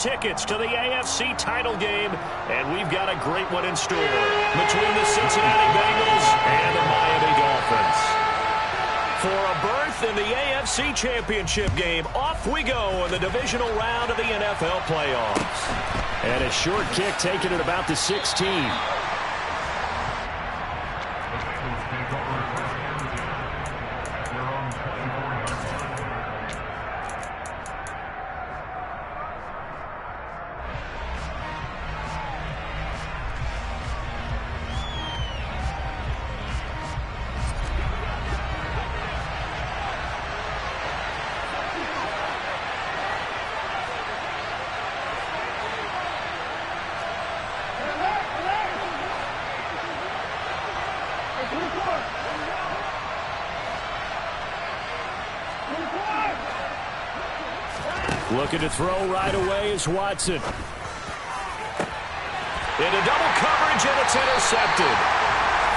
Tickets to the AFC title game, and we've got a great one in store between the Cincinnati Bengals and the Miami Dolphins. For a berth in the AFC Championship game, off we go in the divisional round of the NFL playoffs. And a short kick taken at about the 16. Looking to throw right away is Watson. Into double coverage, and it's intercepted.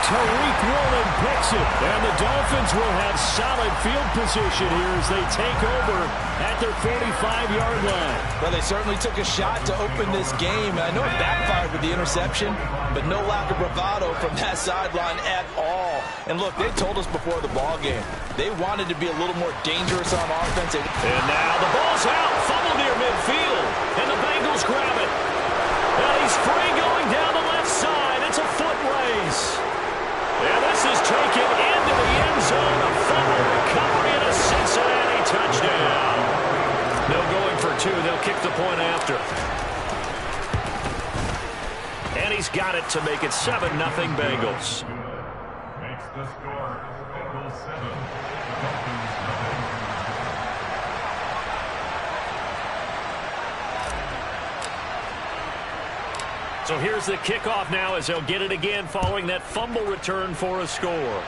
Tariq Woolen picks it, and the Dolphins will have solid field position here as they take over at their 45-yard line. Well, they certainly took a shot to open this game. I know it backfired with the interception, but no lack of bravado from that sideline at all. And look, they told us before the ball game, they wanted to be a little more dangerous on offense. And now the ball's out, fumbled near midfield, and the Bengals grab it. And he's free going down the left side. It's a foot race. And this is taken into the end zone. A fumble recovery and a Cincinnati touchdown. No going for two. They'll kick the point after. And he's got it to make it 7-0 Bengals. Makes the score Bengals 7, Dolphins 0. So here's the kickoff now as they'll get it again following that fumble return for a score.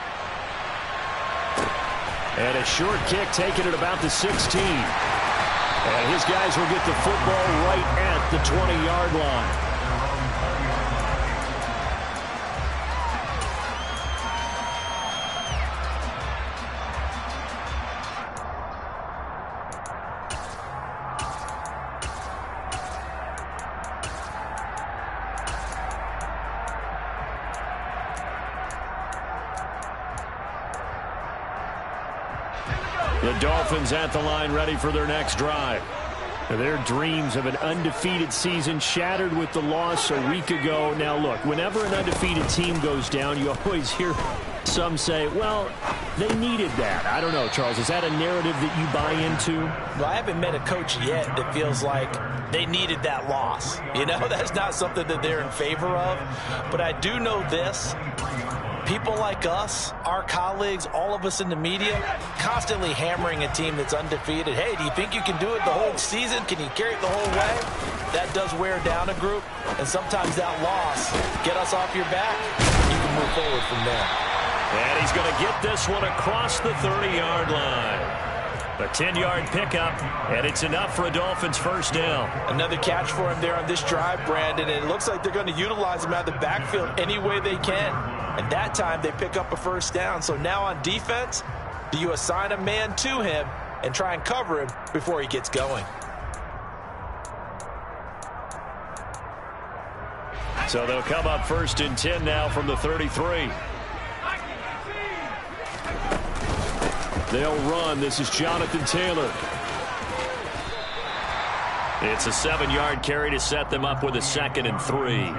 And a short kick taken at about the 16. And his guys will get the football right at the 20-yard line. The Dolphins at the line ready for their next drive. Their dreams of an undefeated season shattered with the loss a week ago. Now look, whenever an undefeated team goes down, you always hear some say, well, they needed that. I don't know, Charles, is that a narrative that you buy into? Well, I haven't met a coach yet that feels like they needed that loss. You know, that's not something that they're in favor of. But I do know this. People like us, our colleagues, all of us in the media, constantly hammering a team that's undefeated. Hey, do you think you can do it the whole season? Can you carry it the whole way? That does wear down a group, and sometimes that loss, get us off your back, you can move forward from there. And he's going to get this one across the 30-yard line. A 10-yard pickup, and it's enough for a Dolphins first down. Another catch for him there on this drive, Brandon, and it looks like they're going to utilize him out of the backfield any way they can. And that time they pick up a first down. So now on defense, do you assign a man to him and try and cover him before he gets going? So they'll come up first and 10 now from the 33. They'll run. This is Jonathan Taylor. It's a 7-yard carry to set them up with a 2nd and 3.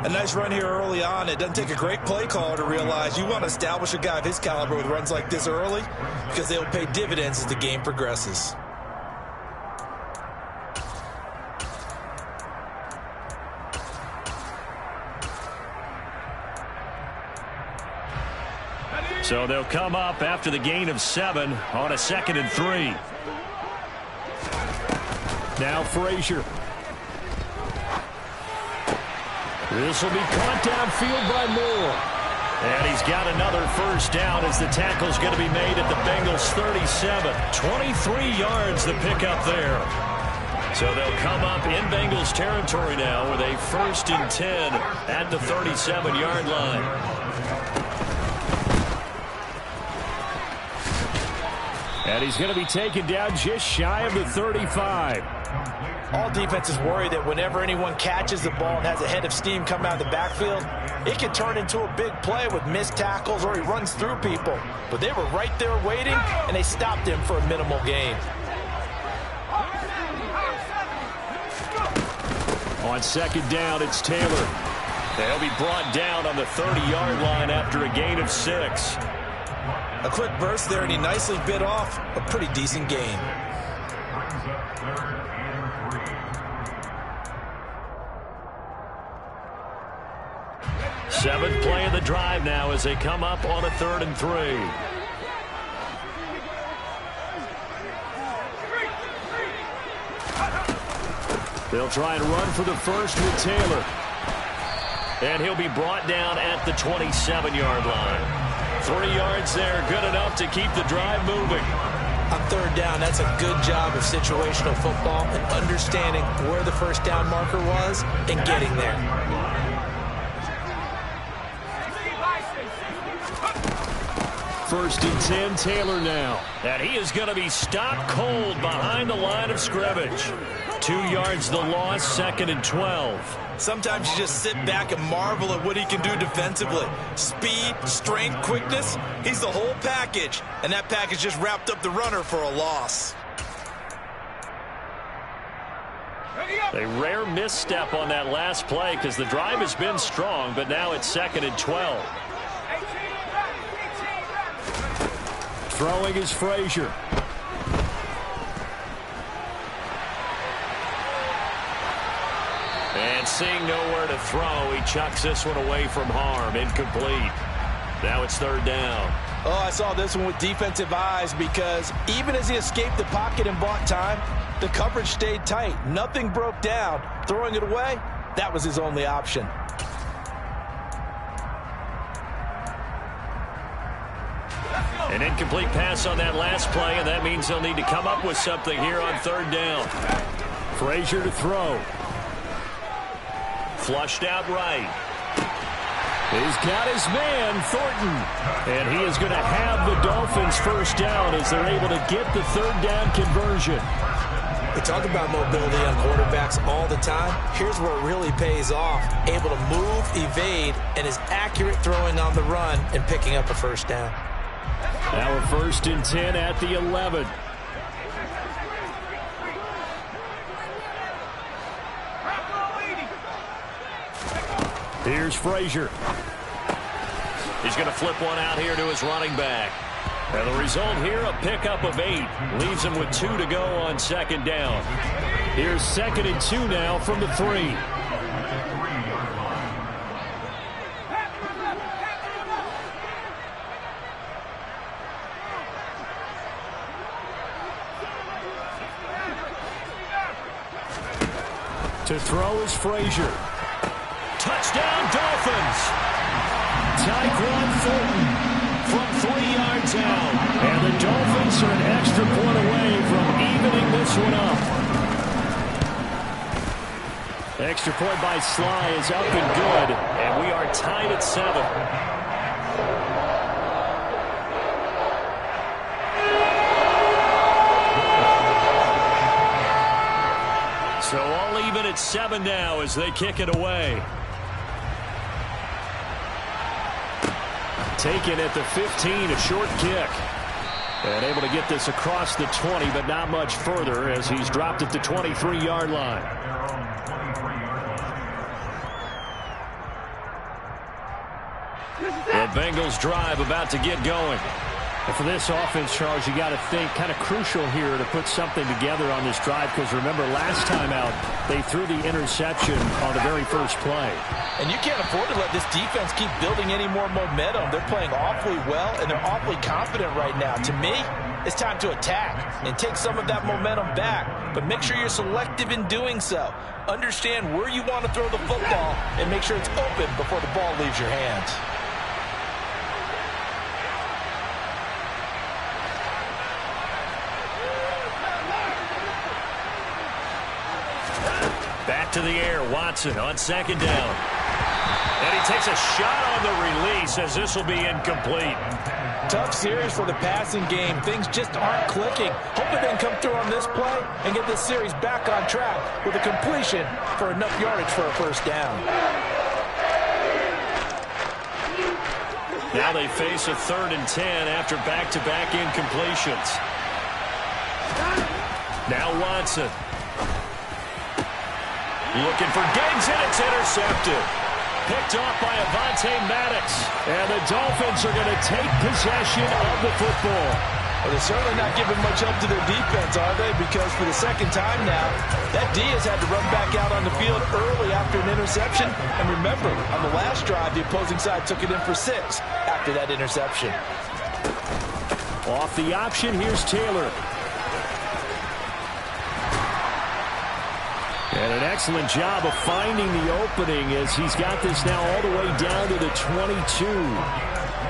A nice run here early on. It doesn't take a great play caller to realize you want to establish a guy of his caliber with runs like this early because they'll pay dividends as the game progresses. So they'll come up after the gain of 7 on a 2nd and 3. Now Frazier. This will be caught downfield by Moore. And he's got another first down as the tackle's going to be made at the Bengals 37. 23 yards the pickup there. So they'll come up in Bengals territory now with a 1st and 10 at the 37-yard line. And he's going to be taken down just shy of the 35. All defenses worry that whenever anyone catches the ball and has a head of steam come out of the backfield, it can turn into a big play with missed tackles or he runs through people. But they were right there waiting, and they stopped him for a minimal gain. On second down, it's Taylor. They'll be brought down on the 30-yard line after a gain of 6. A quick burst there, and he nicely bit off a pretty decent gain. Brings up third and 3. Seventh play of the drive now as they come up on a 3rd and 3. They'll try and run for the first with Taylor. And he'll be brought down at the 27-yard line. 3 yards there, good enough to keep the drive moving. On third down, that's a good job of situational football and understanding where the first down marker was and getting there. First and 10, Taylor now. And he is going to be stopped cold behind the line of scrimmage. 2 yards the loss, 2nd and 12. Sometimes you just sit back and marvel at what he can do defensively. Speed, strength, quickness, he's the whole package. And that package just wrapped up the runner for a loss. A rare misstep on that last play because the drive has been strong, but now it's 2nd and 12. Throwing is Frazier. And seeing nowhere to throw, he chucks this one away from harm. Incomplete. Now it's 3rd down. Oh, I saw this one with defensive eyes because even as he escaped the pocket and bought time, the coverage stayed tight. Nothing broke down. Throwing it away, that was his only option. An incomplete pass on that last play, and that means they'll need to come up with something here on 3rd down. Frazier to throw. Flushed out right. He's got his man, Thornton. And he is going to have the Dolphins first down as they're able to get the 3rd down conversion. We talk about mobility on quarterbacks all the time. Here's where it really pays off. Able to move, evade, and is accurate throwing on the run and picking up a first down. Now a 1st and 10 at the 11. Here's Frazier. He's going to flip one out here to his running back. And the result here, a pickup of 8. Leaves him with 2 to go on 2nd down. Here's 2nd and 2 now from the 3. To throw is Frazier. Touchdown, Dolphins! Tyquan Thornton from 3 yards out. And the Dolphins are an extra point away from evening this one up. Extra point by Sly is up and good, and we are tied at 7. So all even at 7 now as they kick it away. Taken at the 15, a short kick. And able to get this across the 20, but not much further as he's dropped at the 23-yard line. The Bengals drive about to get going. And for this offense, Charles, you got to think kind of crucial here to put something together on this drive because remember last time out they threw the interception on the very first play. And you can't afford to let this defense keep building any more momentum. They're playing awfully well and they're awfully confident right now. To me, it's time to attack and take some of that momentum back, but make sure you're selective in doing so. Understand where you want to throw the football and make sure it's open before the ball leaves your hands. Back to the air, Watson on 2nd down. And he takes a shot on the release as this will be incomplete. Tough series for the passing game. Things just aren't clicking. Hoping they can come through on this play and get this series back on track with a completion for enough yardage for a first down. Now they face a 3rd and 10 after back-to-back incompletions. Now Watson. Looking for Diggs, and it's intercepted. Picked off by Avonte Maddox. And the Dolphins are going to take possession of the football. Well, they're certainly not giving much up to their defense, are they? Because for the second time now, that D has had to run back out on the field early after an interception. And remember, on the last drive, the opposing side took it in for 6 after that interception. Off the option, here's Taylor. And an excellent job of finding the opening as he's got this now all the way down to the 22.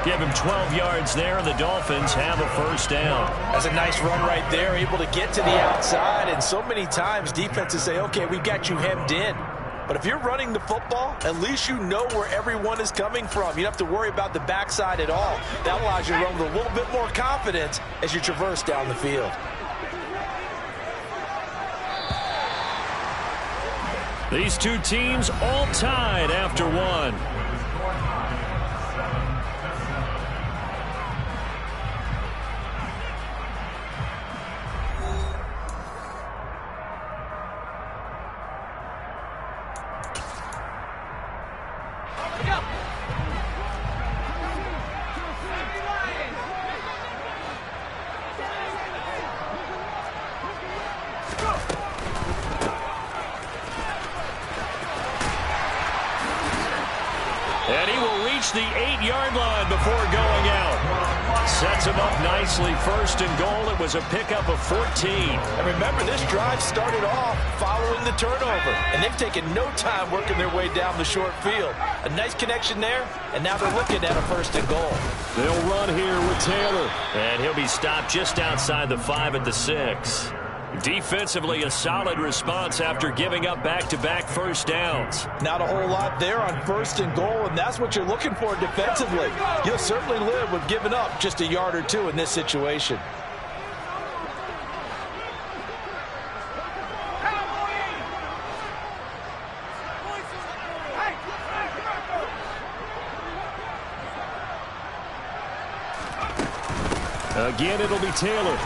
Give him 12 yards there, and the Dolphins have a first down. That's a nice run right there, able to get to the outside. And so many times defenses say, okay, we got you hemmed in. But if you're running the football, at least you know where everyone is coming from. You don't have to worry about the backside at all. That allows you to run with a little bit more confidence as you traverse down the field. These two teams all tied after one. And he will reach the 8-yard line before going out. Sets him up nicely. 1st and goal. It was a pickup of 14. And remember, this drive started off following the turnover. And they've taken no time working their way down the short field. A nice connection there, and now they're looking at a 1st and goal. They'll run here with Taylor. And he'll be stopped just outside the 5 at the 6. Defensively, a solid response after giving up back-to-back first downs. Not a whole lot there on 1st and goal, and that's what you're looking for defensively. You'll certainly live with giving up just a yard or 2 in this situation. Again, it'll be Taylor.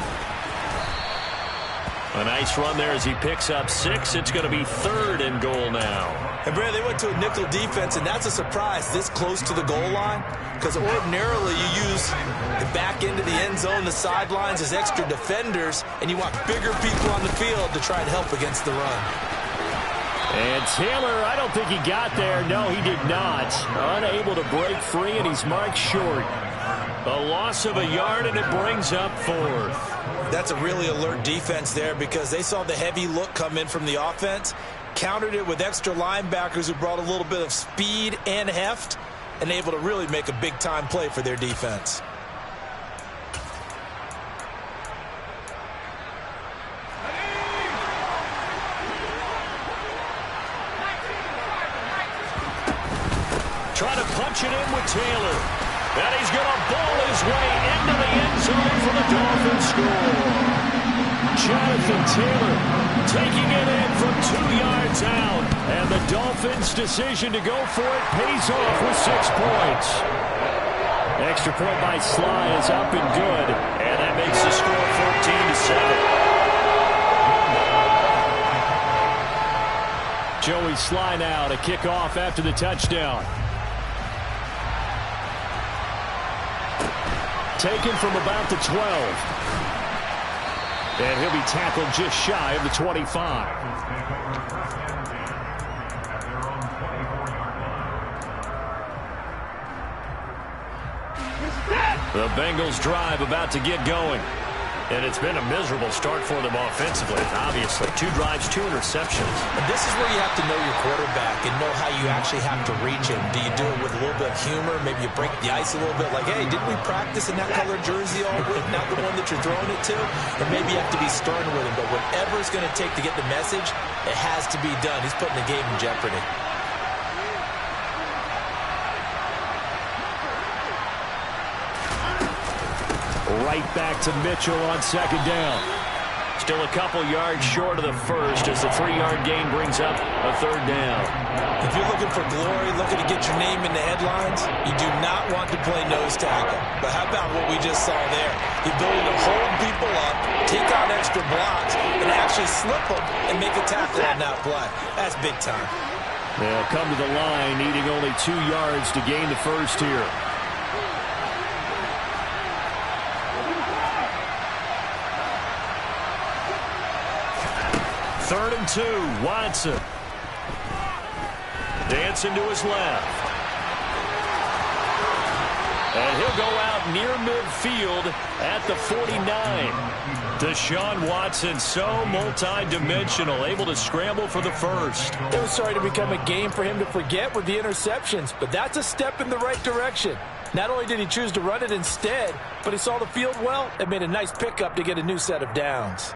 A nice run there as he picks up 6. It's going to be 3rd and goal now. And, Brad, they went to a nickel defense, and that's a surprise this close to the goal line, because ordinarily you use the back end of the end zone, the sidelines as extra defenders, and you want bigger people on the field to try and help against the run. And Taylor, I don't think he got there. No, he did not. Unable to break free, and he's marked short. A loss of a yard, and it brings up 4th. That's a really alert defense there because they saw the heavy look come in from the offense, countered it with extra linebackers who brought a little bit of speed and heft, and able to really make a big-time play for their defense. Trying to punch it in with Taylor. And he's going to ball his way into the end zone for the Dolphins score. Jonathan Taylor taking it in from 2 yards out. And the Dolphins' decision to go for it pays off with 6 points. Extra point by Sly is up and good. And that makes the score 14-7. Joey Sly now to kick off after the touchdown. Taken from about the 12. And he'll be tackled just shy of the 25. The Bengals drive about to get going. And it's been a miserable start for them offensively, obviously. 2 drives, 2 interceptions. And this is where you have to know your quarterback and know how you actually have to reach him. Do you do it with a little bit of humor? Maybe you break the ice a little bit like, hey, didn't we practice in that color jersey all week? Not the one that you're throwing it to? Or maybe you have to be stern with him. But whatever it's going to take to get the message, it has to be done. He's putting the game in jeopardy. Right back to Mitchell on second down. Still a couple yards short of the first as the 3-yard gain brings up a third down. If you're looking for glory, looking to get your name in the headlines, you do not want to play nose tackle. But how about what we just saw there? The ability to hold people up, take on extra blocks, and actually slip them and make a tackle on that play. That's big time. They'll come to the line, needing only 2 yards to gain the first here. Third and 2, Watson. Dancing to his left. And he'll go out near midfield at the 49. Deshaun Watson, so multi-dimensional, able to scramble for the first. It was starting to become a game for him to forget with the interceptions, but that's a step in the right direction. Not only did he choose to run it instead, but he saw the field well and made a nice pickup to get a new set of downs.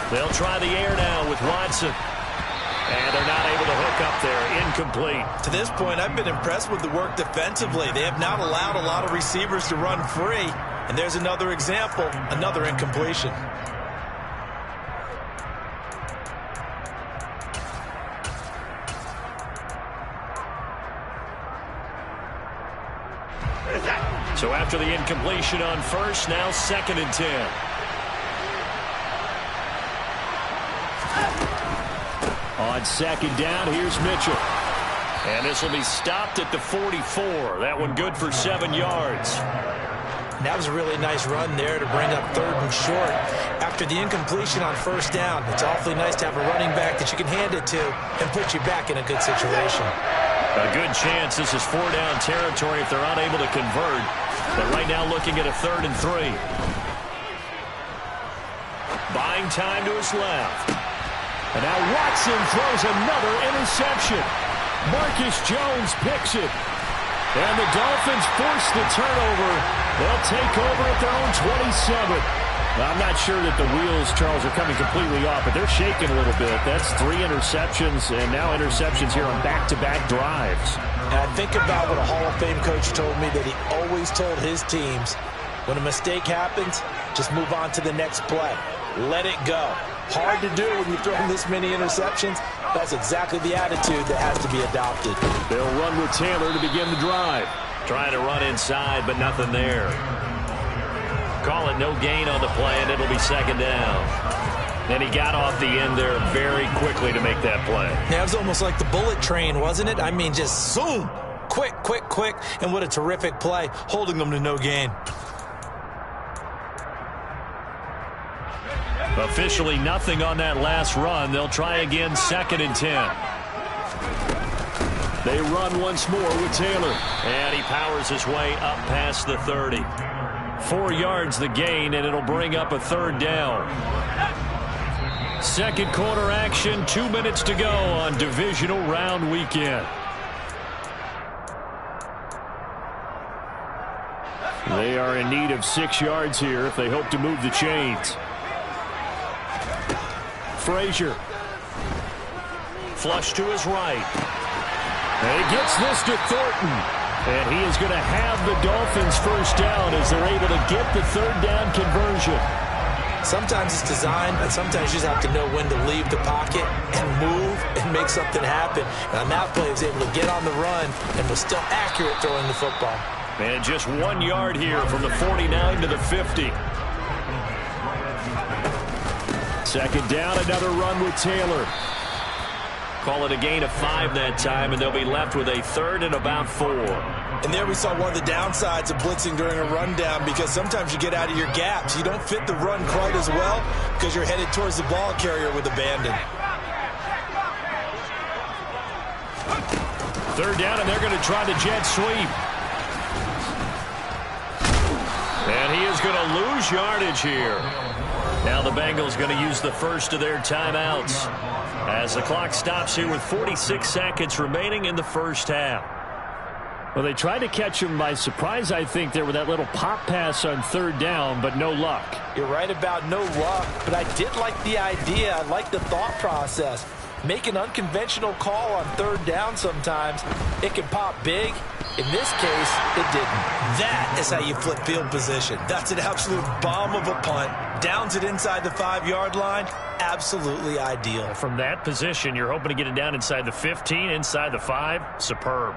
They'll try the air now with Watson. And they're not able to hook up there. Incomplete. To this point, I've been impressed with the work defensively. They have not allowed a lot of receivers to run free. And there's another example, another incompletion. So after the incompletion on first, now 2nd and 10. On second down, here's Mitchell. And this will be stopped at the 44. That one good for 7 yards. That was a really nice run there to bring up 3rd and short. After the incompletion on first down, it's awfully nice to have a running back that you can hand it to and put you back in a good situation. A good chance this is 4-down territory if they're unable to convert. But right now looking at a 3rd and 3. Buying time to his left. And now Watson throws another interception. Marcus Jones picks it. And the Dolphins force the turnover. They'll take over at their own 27. Well, I'm not sure that the wheels, Charles, are coming completely off, but they're shaking a little bit. That's 3 interceptions, and now interceptions here on back-to-back drives. And I think about what a Hall of Fame coach told me that he always told his teams, when a mistake happens, just move on to the next play. Let it go. Hard to do when you've thrown this many interceptions. That's exactly the attitude that has to be adopted. They'll run with Taylor to begin the drive. Trying to run inside, but nothing there. Call it no gain on the play, and it'll be 2nd down. And he got off the end there very quickly to make that play. Yeah, it was almost like the bullet train, wasn't it? I mean, just zoom. Quick, quick, quick. And what a terrific play, holding them to no gain. Officially nothing on that last run. They'll try again 2nd and 10. They run once more with Taylor. And he powers his way up past the 30. 4 yards the gain, and it'll bring up a 3rd down. Second quarter action, 2 minutes to go on divisional round weekend. They are in need of 6 yards here if they hope to move the chains. Frazier. Flush to his right. And he gets this to Thornton. And he is going to have the Dolphins first down as they're able to get the 3rd down conversion. Sometimes it's designed, but sometimes you just have to know when to leave the pocket and move and make something happen. And on that play, he was able to get on the run and was still accurate throwing the football. And just 1 yard here from the 49 to the 50. Second down, another run with Taylor. Call it a gain of 5 that time, and they'll be left with a 3rd and about 4. And there we saw one of the downsides of blitzing during a rundown, because sometimes you get out of your gaps. You don't fit the run quite as well because you're headed towards the ball carrier with abandon. 3rd down, and they're going to try the jet sweep. And he is going to lose yardage here. Now the Bengals going to use the first of their timeouts as the clock stops here with 46 seconds remaining in the first half. Well, they tried to catch him by surprise, I think, there with that little pop pass on third down, but no luck. You're right about no luck, but I did like the idea. I like the thought process. Make an unconventional call on third down sometimes. It can pop big. In this case, it didn't. That is how you flip field position. That's an absolute bomb of a punt. Downs it inside the 5-yard line. Absolutely ideal. From that position, you're hoping to get it down inside the 15, inside the 5. Superb.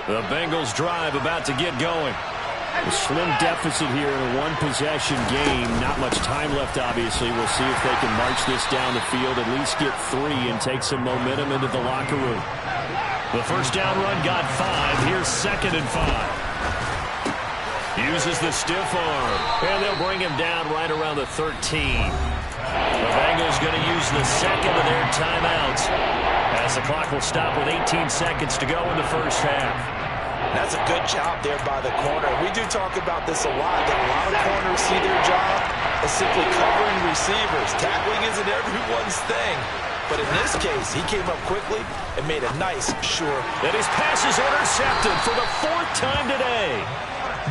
The Bengals drive about to get going. A slim deficit here in a one-possession game. Not much time left, obviously. We'll see if they can march this down the field, at least get 3 and take some momentum into the locker room. The first down run got 5. Here's 2nd and 5. Uses the stiff arm. And they'll bring him down right around the 13. The Bengals going to use the second of their timeouts, as the clock will stop with 18 seconds to go in the first half. That's a good job there by the corner. We do talk about this a lot, that a lot of corners see their job as simply covering receivers. Tackling isn't everyone's thing. But in this case, he came up quickly and made a nice, sure. And his pass is intercepted for the 4th time today.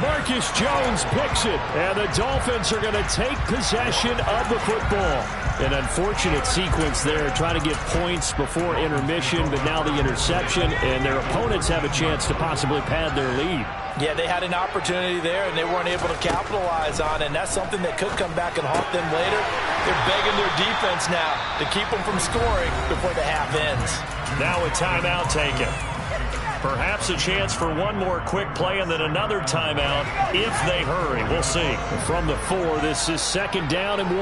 Marcus Jones picks it, and the Dolphins are going to take possession of the football. An unfortunate sequence there, trying to get points before intermission, but now the interception, and their opponents have a chance to possibly pad their lead. Yeah, they had an opportunity there, and they weren't able to capitalize on it, and that's something that could come back and haunt them later. They're begging their defense now to keep them from scoring before the half ends. Now a timeout taken. Perhaps a chance for one more quick play and then another timeout if they hurry. We'll see. From the 4, this is 2nd down and 1.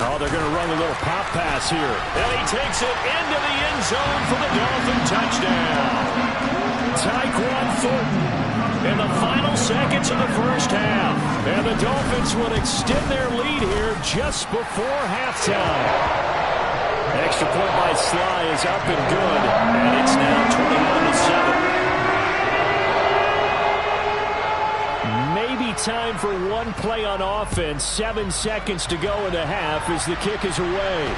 Oh, they're going to run a little pop pass here. And he takes it into the end zone for the Dolphin touchdown. Tyquan Thornton in the final seconds of the first half. And the Dolphins will extend their lead here just before halftime. Extra point by Sly is up and good, and it's now 21-7. Maybe time for one play on offense. 7 seconds to go in the half as the kick is away.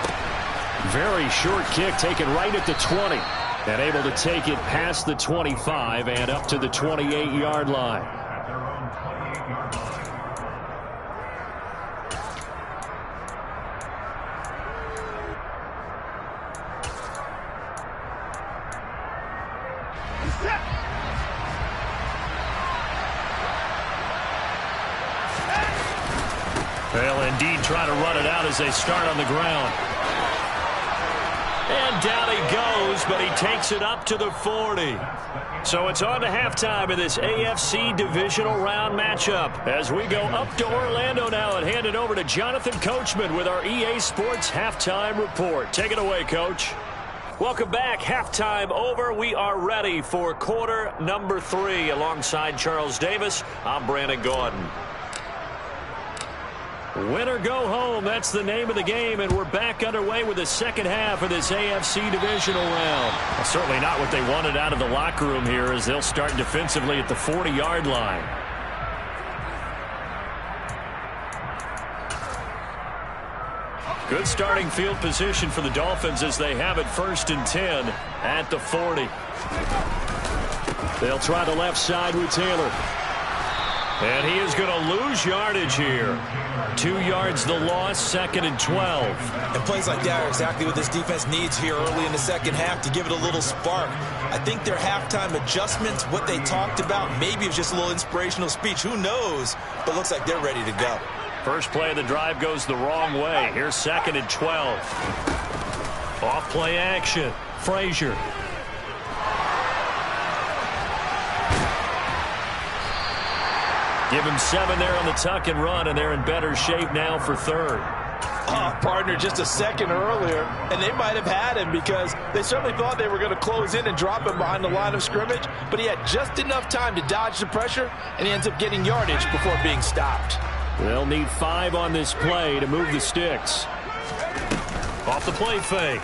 Very short kick taken right at the 20, and able to take it past the 25 and up to the 28-yard line. They'll indeed try to run it out as they start on the ground. And down he goes, but he takes it up to the 40. So it's on to halftime in this AFC divisional round matchup as we go up to Orlando now and hand it over to Jonathan Coachman with our EA Sports Halftime Report. Take it away, Coach. Welcome back. Halftime over. We are ready for quarter number 3. Alongside Charles Davis, I'm Brandon Gordon. Win or go home, that's the name of the game, and we're back underway with the second half of this AFC divisional round. Well, certainly not what they wanted out of the locker room here as they'll start defensively at the 40-yard line. Good starting field position for the Dolphins as they have it 1st and 10 at the 40. They'll try the left side with Taylor. And he is going to lose yardage here. 2 yards the loss, 2nd and 12. And plays like that are exactly what this defense needs here early in the second half to give it a little spark. I think their halftime adjustments, what they talked about, maybe it was just a little inspirational speech. Who knows? But looks like they're ready to go. First play of the drive goes the wrong way. Here's 2nd and 12. Off play action. Frazier. Give him 7 there on the tuck and run, and they're in better shape now for 3rd. Oh, partner, just a second earlier, and they might have had him because they certainly thought they were going to close in and drop him behind the line of scrimmage, but he had just enough time to dodge the pressure, and he ends up getting yardage before being stopped. They'll need 5 on this play to move the sticks. Off the play fake.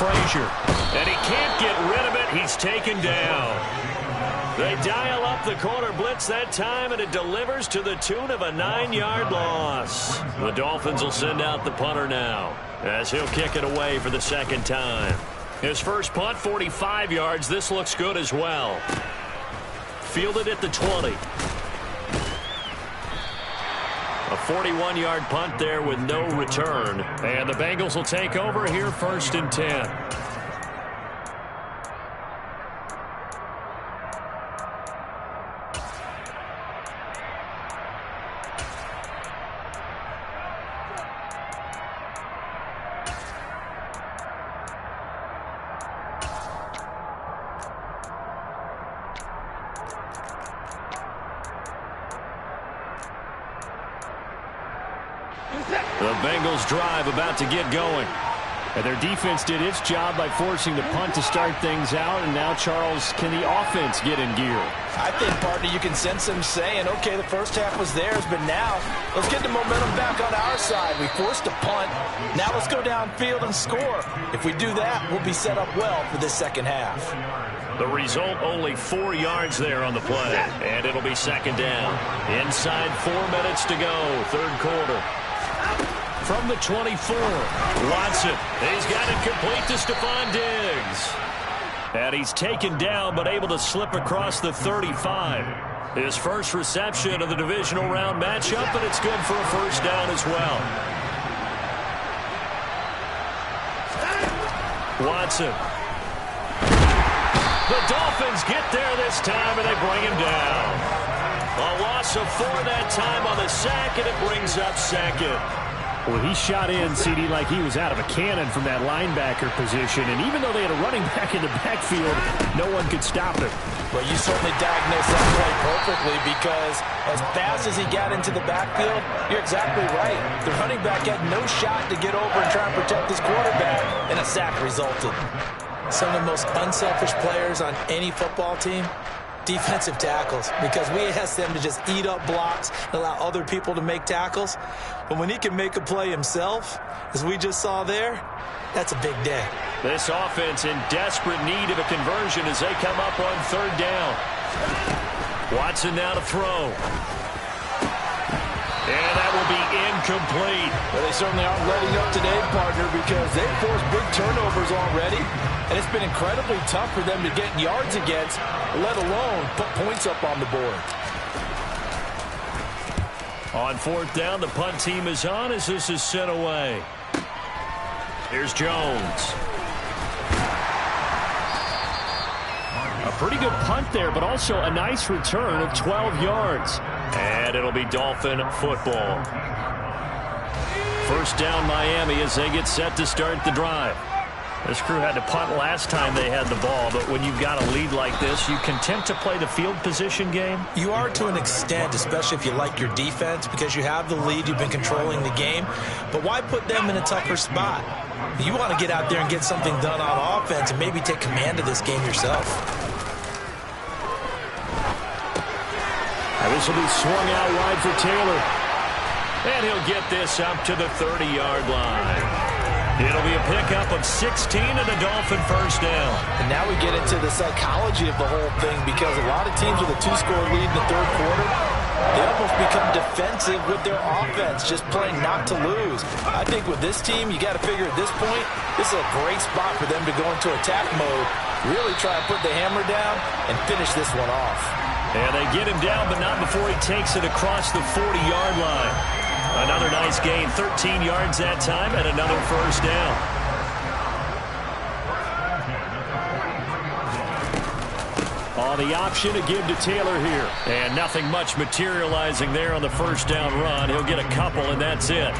Frazier. And he can't get rid of it. He's taken down. They dial up the corner blitz that time, and it delivers to the tune of a 9-yard loss. The Dolphins will send out the punter now as he'll kick it away for the 2nd time. His first punt, 45 yards. This looks good as well. Fielded at the 20. A 41-yard punt there with no return. And the Bengals will take over here, 1st and 10. The Bengals drive about to get going. And their defense did its job by forcing the punt to start things out. And now, Charles, can the offense get in gear? I think, partner, you can sense them saying, okay, the first half was theirs, but now let's get the momentum back on our side. We forced a punt. Now let's go downfield and score. If we do that, we'll be set up well for this second half. The result, only 4 yards there on the play. And it'll be 2nd down. Inside 4 minutes to go, 3rd quarter. From the 24, Watson. He's got it complete to Stephon Diggs. And he's taken down, but able to slip across the 35. His first reception of the divisional round matchup, and it's good for a 1st down as well. Watson. The Dolphins get there this time, and they bring him down. A loss of 4 that time on the sack, and it brings up 2nd. Well, he shot in, CD, like he was out of a cannon from that linebacker position. And even though they had a running back in the backfield, no one could stop him. Well, you certainly diagnosed that play perfectly, because as fast as he got into the backfield, you're exactly right. The running back had no shot to get over and try and protect his quarterback, and a sack resulted. Some of the most unselfish players on any football team, defensive tackles, because we ask them to just eat up blocks and allow other people to make tackles. But when he can make a play himself, as we just saw there, that's a big day. This offense in desperate need of a conversion as they come up on 3rd down. Watson now to throw. And that will be incomplete. Well, they certainly aren't letting up today, partner, because they've forced big turnovers already. And it's been incredibly tough for them to get yards against, let alone put points up on the board. On 4th down, the punt team is on as this is sent away. Here's Jones. A pretty good punt there, but also a nice return of 12 yards. And it'll be Dolphin football. 1st down, Miami, as they get set to start the drive. This crew had to punt last time they had the ball, but when you've got a lead like this, you content to play the field position game? You are to an extent, especially if you like your defense, because you have the lead, you've been controlling the game. But why put them in a tougher spot? You want to get out there and get something done on offense and maybe take command of this game yourself. This will be swung out wide for Taylor. And he'll get this up to the 30-yard line. It'll be a pickup of 16 and a Dolphin 1st down. And now we get into the psychology of the whole thing, because a lot of teams with a 2-score lead in the 3rd quarter, they almost become defensive with their offense, just playing not to lose. I think with this team, you got to figure at this point, this is a great spot for them to go into attack mode, really try to put the hammer down and finish this one off. And they get him down, but not before he takes it across the 40-yard line. Another nice gain, 13 yards that time, and another 1st down. Oh, the option to give to Taylor here. And nothing much materializing there on the 1st down run. He'll get a couple, and that's it.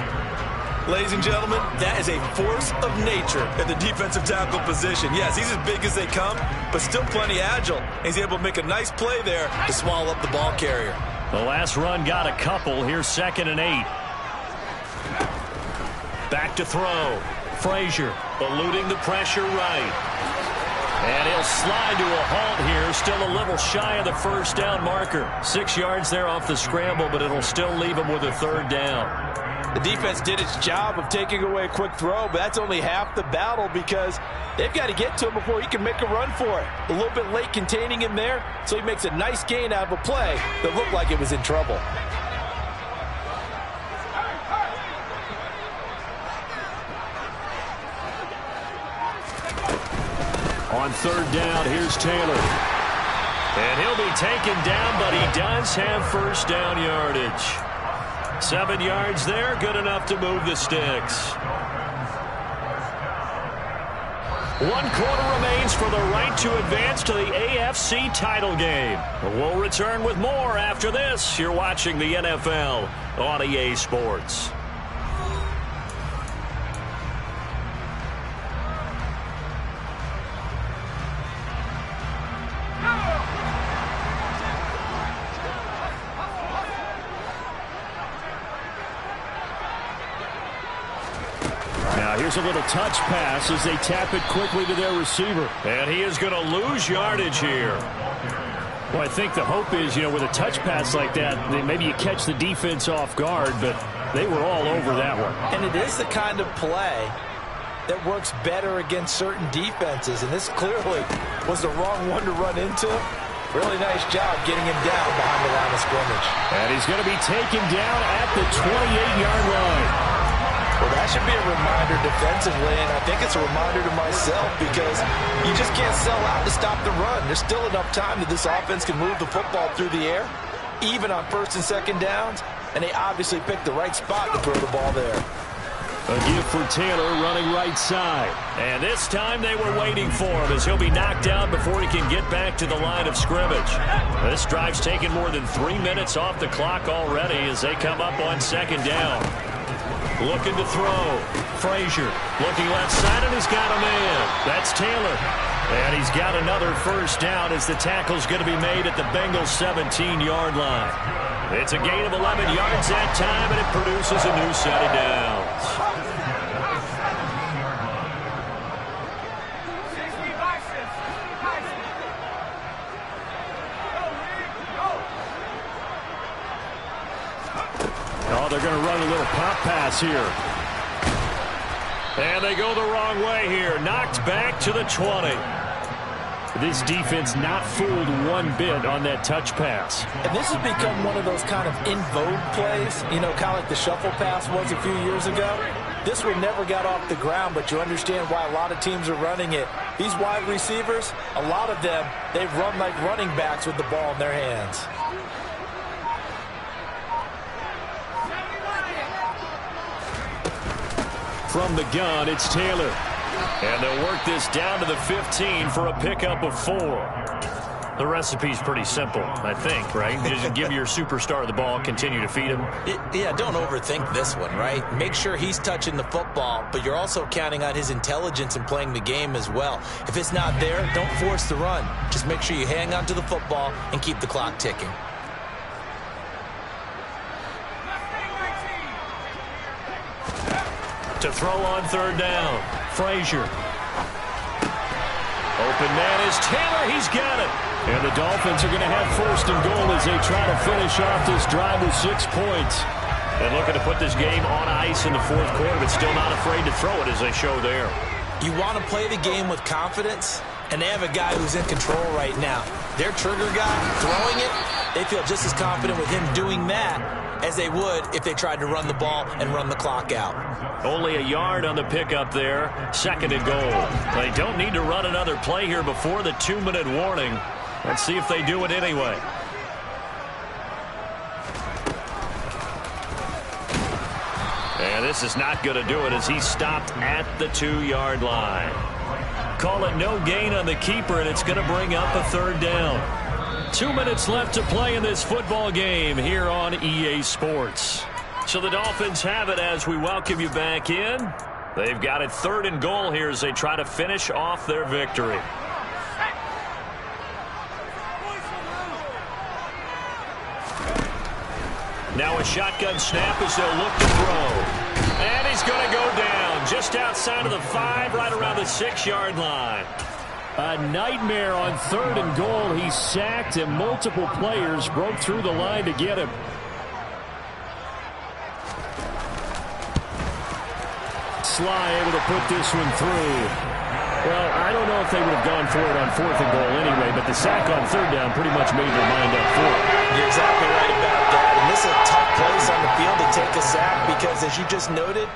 Ladies and gentlemen, that is a force of nature at the defensive tackle position. Yes, he's as big as they come, but still plenty agile. He's able to make a nice play there to swallow up the ball carrier. The last run got a couple. Here's 2nd and 8. Back to throw. Frazier eluding the pressure right. And he'll slide to a halt here. Still a little shy of the 1st down marker. 6 yards there off the scramble, but it'll still leave him with a 3rd down. The defense did its job of taking away a quick throw, but that's only half the battle, because they've got to get to him before he can make a run for it. A little bit late containing him there, so he makes a nice gain out of a play that looked like it was in trouble. On third down, here's Taylor. And he'll be taken down, but he does have first down yardage. 7 yards there, good enough to move the sticks. 1 quarter remains for the right to advance to the AFC title game. We'll return with more after this. You're watching the NFL on EA Sports. Here's a little touch pass as they tap it quickly to their receiver. And he is going to lose yardage here. Well, I think the hope is, with a touch pass like that, maybe you catch the defense off guard, but they were all over that one. And it is the kind of play that works better against certain defenses, and this clearly was the wrong one to run into. Really nice job getting him down behind the line of scrimmage. And he's going to be taken down at the 28-yard line. Well, that should be a reminder defensively, and I think it's a reminder to myself because you just can't sell out to stop the run. There's still enough time that this offense can move the football through the air, even on first and second downs, and they obviously picked the right spot to throw the ball there. A give for Taylor running right side. And this time they were waiting for him as he'll be knocked out before he can get back to the line of scrimmage. This drive's taken more than 3 minutes off the clock already as they come up on second down. Looking to throw. Frazier looking left side, and he's got a man. That's Taylor. And he's got another first down as the tackle's going to be made at the Bengals' 17-yard line. It's a gain of 11 yards that time, and it produces a new set of downs. Oh, they're going to run a little pop pass here. And they go the wrong way here. Knocked back to the 20. This defense not fooled one bit on that touch pass. And this has become one of those kind of in vogue plays, kind of like the shuffle pass was a few years ago. This one never got off the ground, but you understand why a lot of teams are running it. These wide receivers, a lot of them, they run like running backs with the ball in their hands. From the gun, it's Taylor. And they'll work this down to the 15 for a pickup of 4. The recipe's pretty simple, I think, right? Just give your superstar the ball, continue to feed him. Yeah, don't overthink this one, right? Make sure he's touching the football, but you're also counting on his intelligence in playing the game as well. If it's not there, don't force the run. Just make sure you hang on to the football and keep the clock ticking. To throw on third down. Frazier. Open man is Taylor. He's got it. And the Dolphins are going to have first and goal as they try to finish off this drive with 6 points. And looking to put this game on ice in the fourth quarter, but still not afraid to throw it as they show there. You want to play the game with confidence, and they have a guy who's in control right now. Their trigger guy throwing it, they feel just as confident with him doing that as they would if they tried to run the ball and run the clock out. Only a yard on the pickup there. Second and goal. They don't need to run another play here before the 2-minute warning. Let's see if they do it anyway. And this is not going to do it as he stopped at the 2-yard line. Call it no gain on the keeper, and it's going to bring up a third down. 2 minutes left to play in this football game here on EA Sports. So the Dolphins have it as we welcome you back in. They've got it third and goal here as they try to finish off their victory. Now a shotgun snap as they'll look to throw. And he's going to go down just outside of the 5, right around the 6-yard line. A nightmare on third and goal. He sacked and multiple players broke through the line to get him. Sly able to put this one through. Well, I don't know if they would have gone for it on fourth and goal anyway, but the sack on third down pretty much made their mind up for it. You're exactly right about that. And this is a tough place on the field to take a sack because, as you just noted,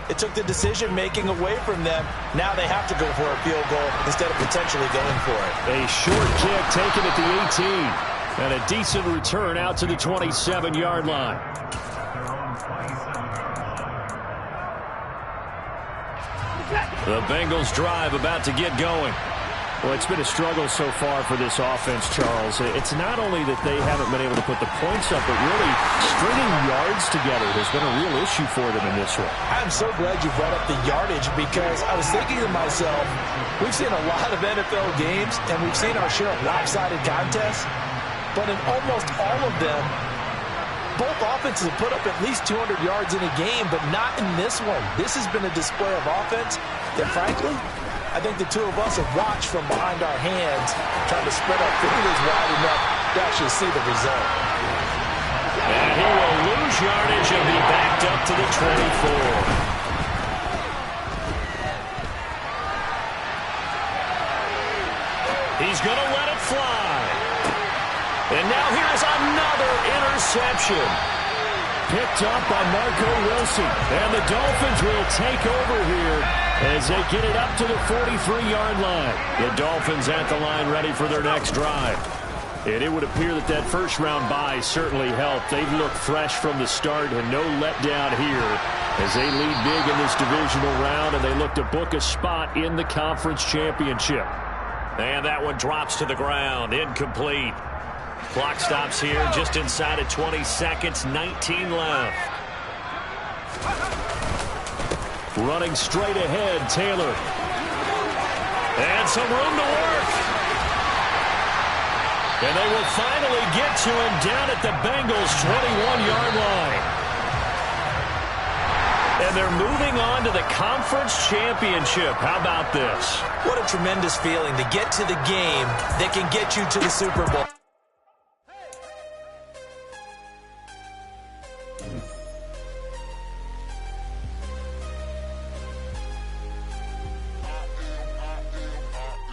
It took the decision-making away from them. Now they have to go for a field goal instead of potentially going for it. A short kick taken at the 18. And a decent return out to the 27-yard line. The Bengals drive about to get going. Well, it's been a struggle so far for this offense, Charles. It's not only that they haven't been able to put the points up, but really stringing yards together has been a real issue for them in this one. I'm so glad you brought up the yardage because I was thinking to myself, we've seen a lot of NFL games and we've seen our share of lopsided contests, but in almost all of them, both offenses have put up at least 200 yards in a game, but not in this one. This has been a display of offense that, frankly, I think the two of us have watched from behind our hands, trying to spread our fingers wide enough to actually see the result. And he will lose yardage and be backed up to the 24. He's going to let it fly. And now here's another interception. Picked up by Marco Wilson. And the Dolphins will take over here as they get it up to the 43-yard line. The Dolphins at the line ready for their next drive. And it would appear that that first-round bye certainly helped. They've looked fresh from the start and no letdown here as they lead big in this divisional round and they look to book a spot in the conference championship. And that one drops to the ground. Incomplete. Clock stops here just inside of 20 seconds. 19 left. Running straight ahead, Taylor. And some room to work. And they will finally get to him down at the Bengals' 21-yard line. And they're moving on to the conference championship. How about this? What a tremendous feeling to get to the game that can get you to the Super Bowl.